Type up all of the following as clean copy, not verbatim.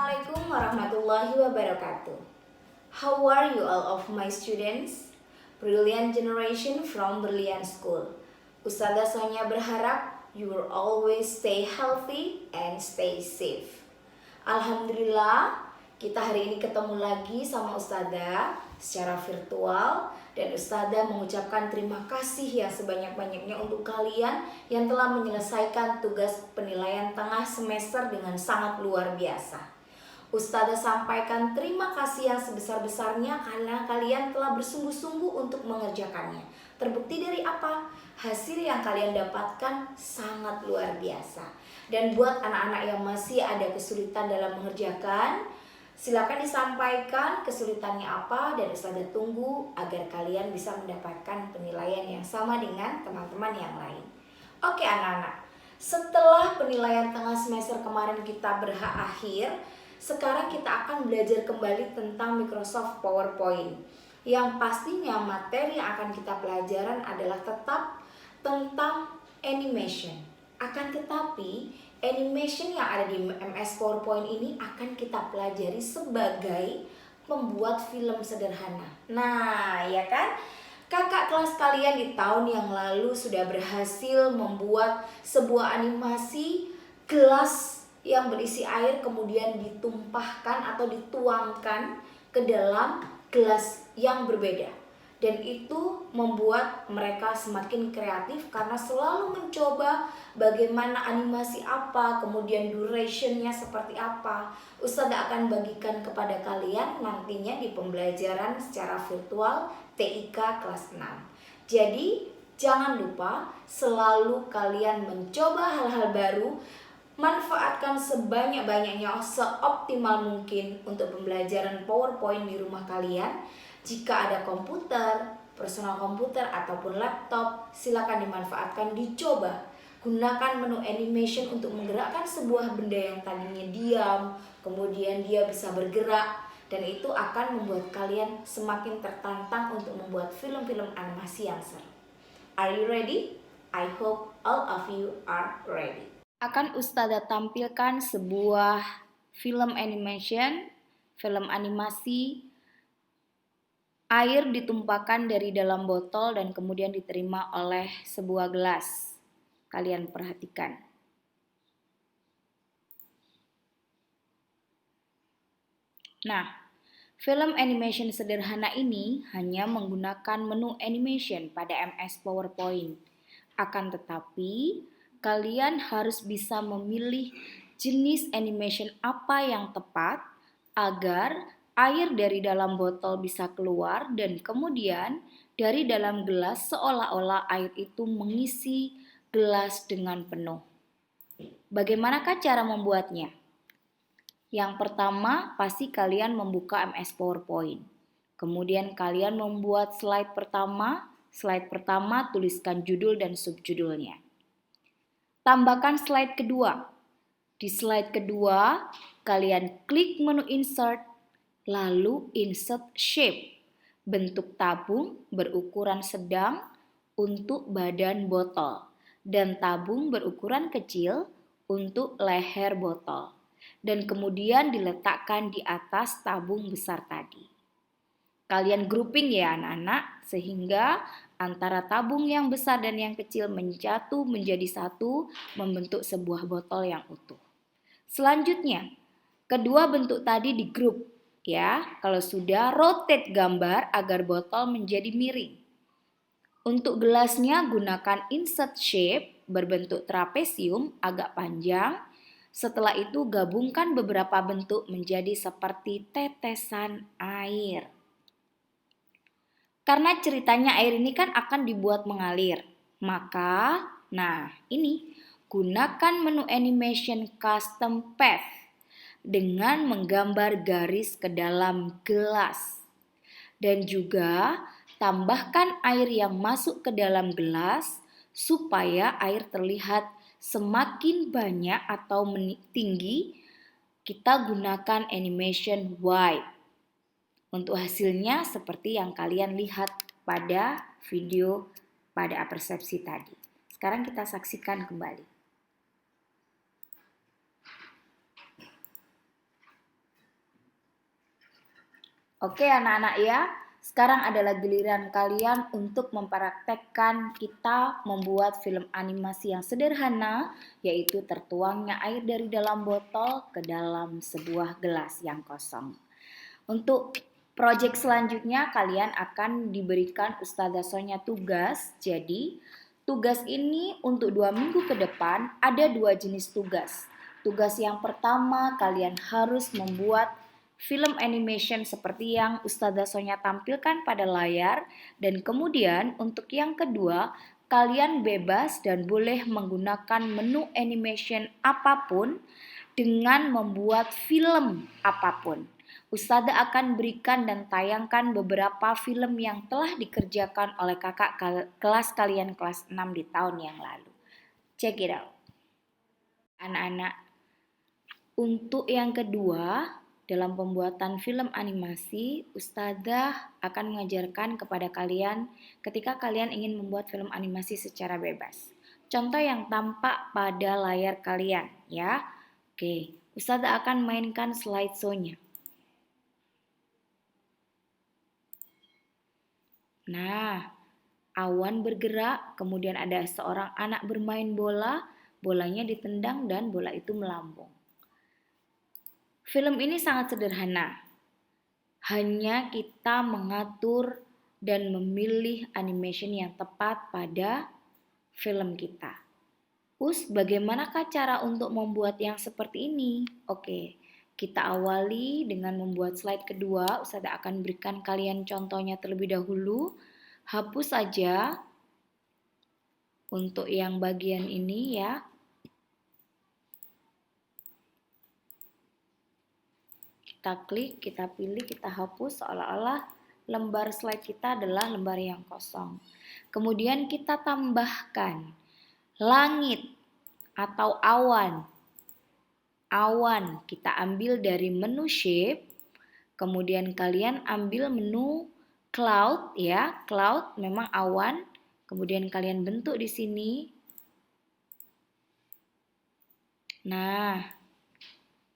Assalamualaikum warahmatullahi wabarakatuh. How are you all of my students? Brilliant generation from Brilliant School. Ustazah Sonia berharap you will always stay healthy and stay safe. Alhamdulillah, kita hari ini ketemu lagi sama Ustazah secara virtual. Dan Ustazah mengucapkan terima kasih yang sebanyak-banyaknya untuk kalian yang telah menyelesaikan tugas penilaian tengah semester dengan sangat luar biasa. Ustazah sampaikan terima kasih yang sebesar-besarnya karena kalian telah bersungguh-sungguh untuk mengerjakannya. Terbukti dari apa? Hasil yang kalian dapatkan sangat luar biasa. Dan buat anak-anak yang masih ada kesulitan dalam mengerjakan, silakan disampaikan kesulitannya apa dan Ustazah tunggu agar kalian bisa mendapatkan penilaian yang sama dengan teman-teman yang lain. Oke anak-anak, setelah penilaian tengah semester kemarin kita berakhir, sekarang kita akan belajar kembali tentang Microsoft PowerPoint. Yang pastinya materi yang akan kita pelajaran adalah tetap tentang animation. Akan tetapi animation yang ada di MS PowerPoint ini akan kita pelajari sebagai membuat film sederhana. Nah, ya kan? Kakak kelas kalian di tahun yang lalu sudah berhasil membuat sebuah animasi gelas yang berisi air kemudian ditumpahkan atau dituangkan ke dalam gelas yang berbeda. Dan itu membuat mereka semakin kreatif karena selalu mencoba bagaimana animasi apa, kemudian durationnya seperti apa. Ustazah akan bagikan kepada kalian nantinya di pembelajaran secara virtual TIK kelas 6. Jadi jangan lupa selalu kalian mencoba hal-hal baru, manfaatkan sebanyak-banyaknya, seoptimal mungkin untuk pembelajaran PowerPoint di rumah kalian. Jika ada komputer, personal komputer ataupun laptop, silakan dimanfaatkan, dicoba. Gunakan menu animation untuk menggerakkan sebuah benda yang tadinya diam, kemudian dia bisa bergerak, dan itu akan membuat kalian semakin tertantang untuk membuat film-film animasi yang seru. Are you ready? I hope all of you are ready. Akan Ustazah tampilkan sebuah film animation, film animasi. Air ditumpahkan dari dalam botol dan kemudian diterima oleh sebuah gelas. Kalian perhatikan. Nah, film animation sederhana ini hanya menggunakan menu animation pada MS PowerPoint. Akan tetapi, kalian harus bisa memilih jenis animation apa yang tepat agar air dari dalam botol bisa keluar dan kemudian dari dalam gelas seolah-olah air itu mengisi gelas dengan penuh. Bagaimanakah cara membuatnya? Yang pertama, pasti kalian membuka MS PowerPoint. Kemudian kalian membuat slide pertama. Slide pertama tuliskan judul dan subjudulnya. Tambahkan slide kedua. Di slide kedua, kalian klik menu insert. Lalu insert shape, bentuk tabung berukuran sedang untuk badan botol dan tabung berukuran kecil untuk leher botol. Dan kemudian diletakkan di atas tabung besar tadi. Kalian grouping ya anak-anak sehingga antara tabung yang besar dan yang kecil menyatu menjadi satu membentuk sebuah botol yang utuh. Selanjutnya, kedua bentuk tadi di grup. Ya, kalau sudah rotate gambar agar botol menjadi miring. Untuk gelasnya gunakan insert shape berbentuk trapesium agak panjang. Setelah itu gabungkan beberapa bentuk menjadi seperti tetesan air. Karena ceritanya air ini kan akan dibuat mengalir. Maka, ini gunakan menu animation custom path dengan menggambar garis ke dalam gelas. Dan juga tambahkan air yang masuk ke dalam gelas supaya air terlihat semakin banyak atau tinggi. Kita gunakan animation wipe. Untuk hasilnya seperti yang kalian lihat pada video pada persepsi tadi. Sekarang kita saksikan kembali. Oke anak-anak ya, sekarang adalah giliran kalian untuk mempraktekkan kita membuat film animasi yang sederhana, yaitu tertuangnya air dari dalam botol ke dalam sebuah gelas yang kosong. Untuk proyek selanjutnya kalian akan diberikan Ustazah Sonya tugas. Jadi tugas ini untuk 2 minggu ke depan ada 2 jenis tugas. Tugas yang pertama kalian harus membuat film animation seperti yang Ustazah Sonya tampilkan pada layar. Dan kemudian untuk yang kedua kalian bebas dan boleh menggunakan menu animation apapun dengan membuat film apapun. Ustazah akan berikan dan tayangkan beberapa film yang telah dikerjakan oleh kakak kelas kalian kelas 6 di tahun yang lalu. Check it out. Anak-anak, untuk yang kedua, dalam pembuatan film animasi, Ustazah akan mengajarkan kepada kalian ketika kalian ingin membuat film animasi secara bebas. Contoh yang tampak pada layar kalian ya. Oke, Ustazah akan mainkan slideshow-nya. Nah, awan bergerak, kemudian ada seorang anak bermain bola, bolanya ditendang dan bola itu melambung. Film ini sangat sederhana. Hanya kita mengatur dan memilih animation yang tepat pada film kita. Bagaimanakah cara untuk membuat yang seperti ini? Oke, kita awali dengan membuat slide kedua. Ustazah akan berikan kalian contohnya terlebih dahulu. Hapus saja untuk yang bagian ini ya. Kita klik, kita pilih, kita hapus seolah-olah lembar slide kita adalah lembar yang kosong. Kemudian kita tambahkan langit atau awan. Awan kita ambil dari menu shape, kemudian kalian ambil menu cloud ya, cloud memang awan, kemudian kalian bentuk di sini. Nah,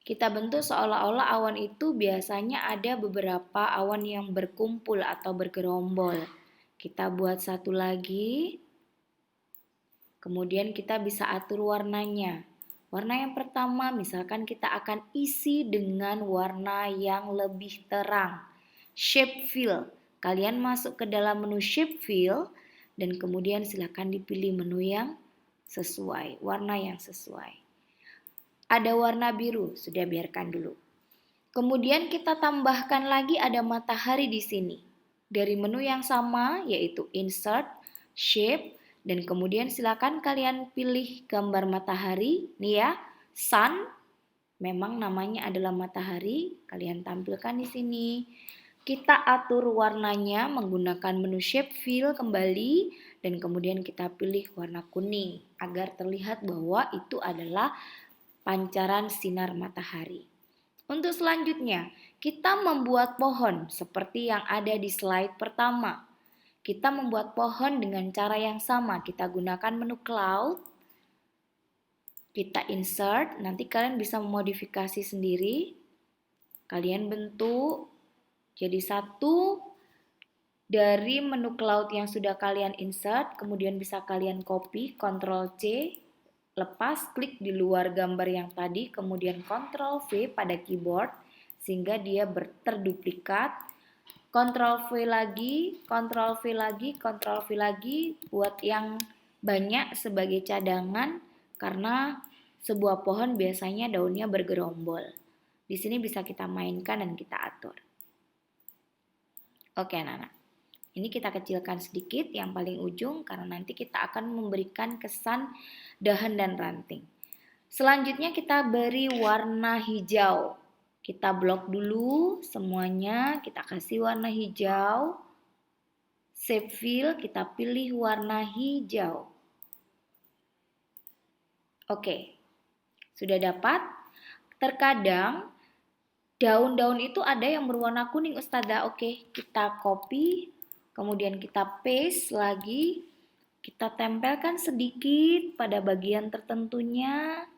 kita bentuk seolah-olah awan itu biasanya ada beberapa awan yang berkumpul atau bergerombol. Kita buat satu lagi. Kemudian kita bisa atur warnanya. Warna yang pertama misalkan kita akan isi dengan warna yang lebih terang. Shape fill. Kalian masuk ke dalam menu shape fill dan kemudian silakan dipilih menu yang sesuai, warna yang sesuai. Ada warna biru, sudah biarkan dulu. Kemudian kita tambahkan lagi ada matahari di sini. Dari menu yang sama yaitu insert, shape, dan kemudian silakan kalian pilih gambar matahari. Nih ya, sun. Memang namanya adalah matahari, kalian tampilkan di sini. Kita atur warnanya menggunakan menu shape fill kembali dan kemudian kita pilih warna kuning agar terlihat bahwa itu adalah pancaran sinar matahari. Untuk selanjutnya, kita membuat pohon seperti yang ada di slide pertama. Kita membuat pohon dengan cara yang sama. Kita gunakan menu cloud. Kita insert, nanti kalian bisa memodifikasi sendiri. Kalian bentuk jadi satu dari menu cloud yang sudah kalian insert, kemudian bisa kalian copy, Ctrl C, lepas klik di luar gambar yang tadi, kemudian Ctrl V pada keyboard sehingga dia terduplikat. Ctrl V lagi, Ctrl V lagi, Ctrl V lagi buat yang banyak sebagai cadangan karena sebuah pohon biasanya daunnya bergerombol. Di sini bisa kita mainkan dan kita atur. Oke, anak-anak. Ini kita kecilkan sedikit yang paling ujung karena nanti kita akan memberikan kesan dahan dan ranting. Selanjutnya kita beri warna hijau. Kita blok dulu semuanya, kita kasih warna hijau. Shape fill, kita pilih warna hijau. Oke, sudah dapat? Terkadang daun-daun itu ada yang berwarna kuning Ustazah. Oke, kita copy. Kemudian kita paste lagi, kita tempelkan sedikit pada bagian tertentunya,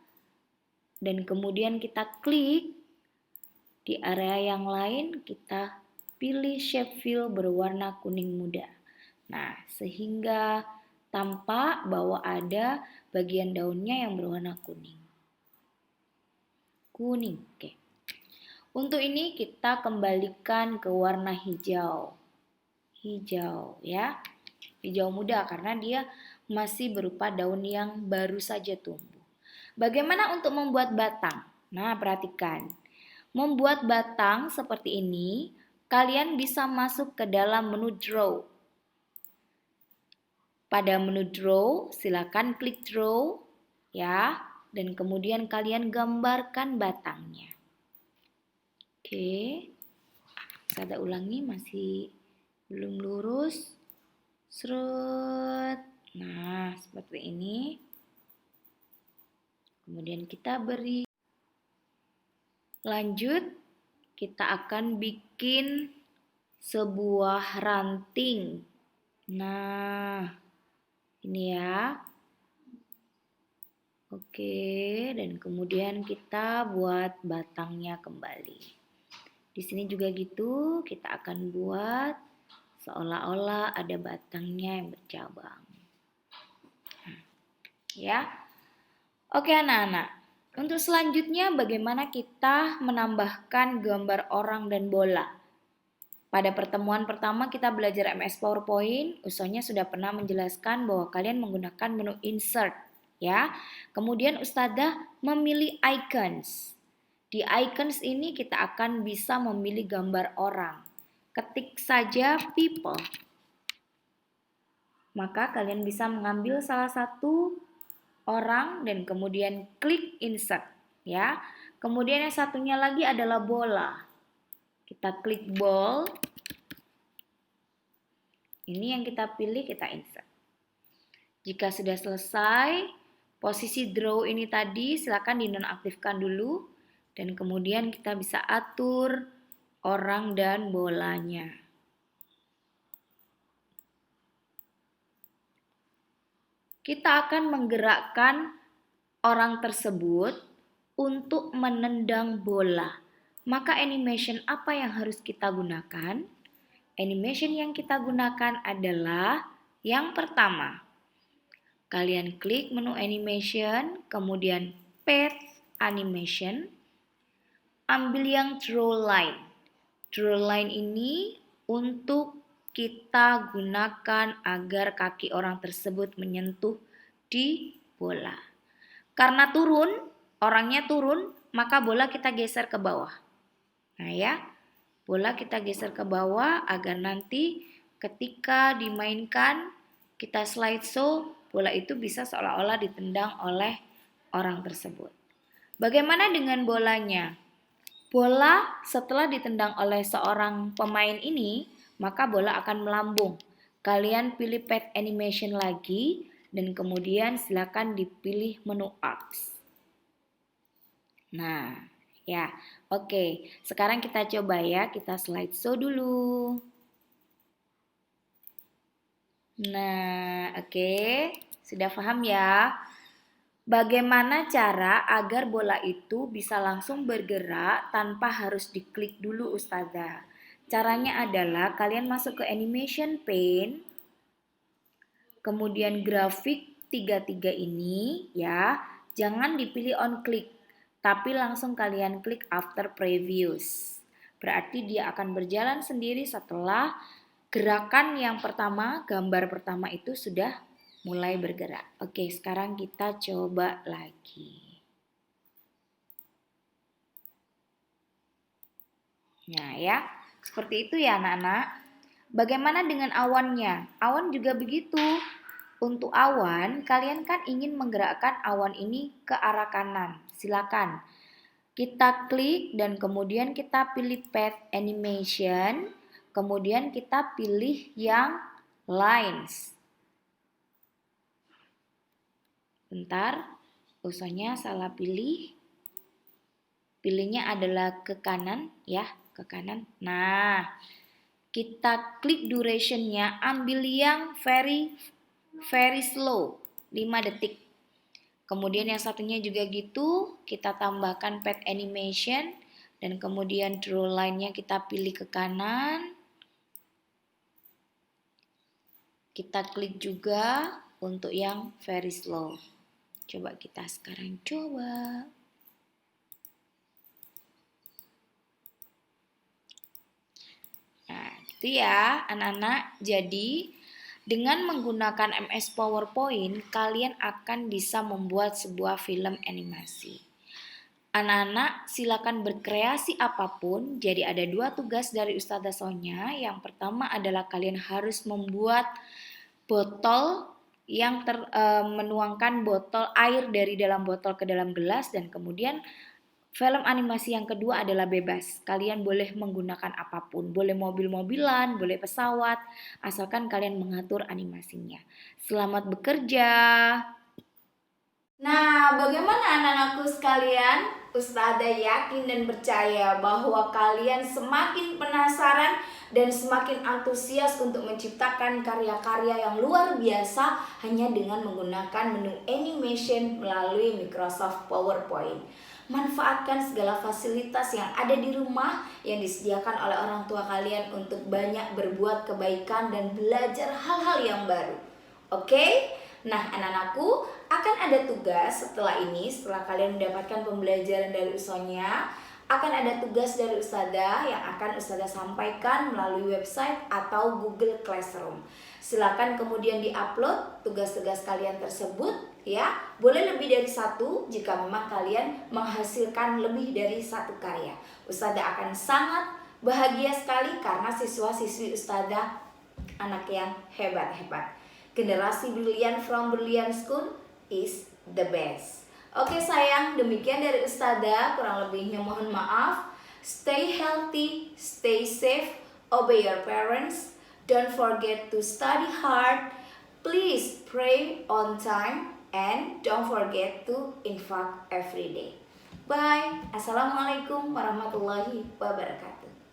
dan kemudian kita klik di area yang lain, kita pilih shape fill berwarna kuning muda. Nah, sehingga tampak bahwa ada bagian daunnya yang berwarna kuning. Kuning, oke. Untuk ini kita kembalikan ke warna hijau. Hijau ya. Hijau muda karena dia masih berupa daun yang baru saja tumbuh. Bagaimana untuk membuat batang? Nah, perhatikan. Membuat batang seperti ini, kalian bisa masuk ke dalam menu draw. Pada menu draw, silakan klik draw ya, dan kemudian kalian gambarkan batangnya. Oke. Saya ulangi, masih belum lurus. Serut. Nah, seperti ini. Kemudian kita beri. Lanjut, kita akan bikin sebuah ranting. Nah, ini ya. Oke, dan kemudian kita buat batangnya kembali. Di sini juga gitu, kita akan buat seolah-olah ada batangnya yang bercabang. Ya. Oke anak-anak, untuk selanjutnya bagaimana kita menambahkan gambar orang dan bola. Pada pertemuan pertama kita belajar MS PowerPoint, Ustaznya sudah pernah menjelaskan bahwa kalian menggunakan menu insert ya. Kemudian Ustazah memilih icons. Di icons ini kita akan bisa memilih gambar orang. Ketik saja people. Maka kalian bisa mengambil salah satu orang dan kemudian klik insert ya. Kemudian yang satunya lagi adalah bola. Kita klik ball. Ini yang kita pilih, kita insert. Jika sudah selesai, posisi draw ini tadi silakan dinonaktifkan dulu dan kemudian kita bisa atur orang dan bolanya. Kita akan menggerakkan orang tersebut untuk menendang bola. Maka animation apa yang harus kita gunakan? Animation yang kita gunakan adalah yang pertama. Kalian klik menu animation, kemudian path animation. Ambil yang draw line. Draw line ini untuk kita gunakan agar kaki orang tersebut menyentuh di bola. Karena orangnya turun, maka bola kita geser ke bawah. Nah ya, bola kita geser ke bawah agar nanti ketika dimainkan, kita slideshow, bola itu bisa seolah-olah ditendang oleh orang tersebut. Bagaimana dengan bolanya? Bola setelah ditendang oleh seorang pemain ini, maka bola akan melambung. Kalian pilih path animation lagi dan kemudian silakan dipilih menu apps. Nah, ya, oke. Sekarang kita coba ya, kita slideshow dulu. Nah, oke. Sudah paham ya? Bagaimana cara agar bola itu bisa langsung bergerak tanpa harus diklik dulu Ustazah? Caranya adalah kalian masuk ke animation pane, kemudian grafik 33 ini ya, jangan dipilih on click, tapi langsung kalian klik after previews. Berarti dia akan berjalan sendiri setelah gerakan yang pertama, gambar pertama itu sudah mulai bergerak. Oke, sekarang kita coba lagi. Nah ya, seperti itu ya anak-anak. Bagaimana dengan awannya? Awan juga begitu. Untuk awan, kalian kan ingin menggerakkan awan ini ke arah kanan. Silakan. Kita klik dan kemudian kita pilih path animation. Kemudian kita pilih yang lines. Bentar, usahanya salah pilih. Pilihnya adalah ke kanan ya, ke kanan. Nah, kita klik durationnya, ambil yang very slow, 5 detik. Kemudian yang satunya juga gitu, kita tambahkan path animation dan kemudian draw line-nya kita pilih ke kanan. Kita klik juga untuk yang very slow. Coba kita sekarang coba. Nah, gitu ya anak-anak. Jadi dengan menggunakan MS PowerPoint, kalian akan bisa membuat sebuah film animasi. Anak-anak silakan berkreasi apapun. Jadi ada 2 tugas dari Ustazah Sonya. Yang pertama adalah kalian harus membuat botol yang menuangkan botol air dari dalam botol ke dalam gelas, dan kemudian film animasi yang kedua adalah bebas. Kalian boleh menggunakan apapun, boleh mobil-mobilan, boleh pesawat, asalkan kalian mengatur animasinya. Selamat bekerja. Nah, bagaimana anak-anakku sekalian? Ustazah yakin dan percaya bahwa kalian semakin penasaran dan semakin antusias untuk menciptakan karya-karya yang luar biasa hanya dengan menggunakan menu animation melalui Microsoft PowerPoint. Manfaatkan segala fasilitas yang ada di rumah yang disediakan oleh orang tua kalian untuk banyak berbuat kebaikan dan belajar hal-hal yang baru. Oke? Nah, anak-anakku, akan ada tugas setelah ini. Setelah kalian mendapatkan pembelajaran dari Sonya, akan ada tugas dari Ustazah yang akan Ustazah sampaikan melalui website atau Google Classroom. Silakan kemudian diupload tugas-tugas kalian tersebut ya. Boleh lebih dari 1 jika memang kalian menghasilkan lebih dari 1 karya. Ustazah akan sangat bahagia sekali karena siswa-siswi Ustazah anak yang hebat-hebat. Generasi brilian from Brilliant School is the best. Oke sayang, demikian dari Ustazah. Kurang lebihnya mohon maaf. Stay healthy, stay safe, obey your parents. Don't forget to study hard. Please pray on time and don't forget to infak every day. Bye. Assalamualaikum warahmatullahi wabarakatuh.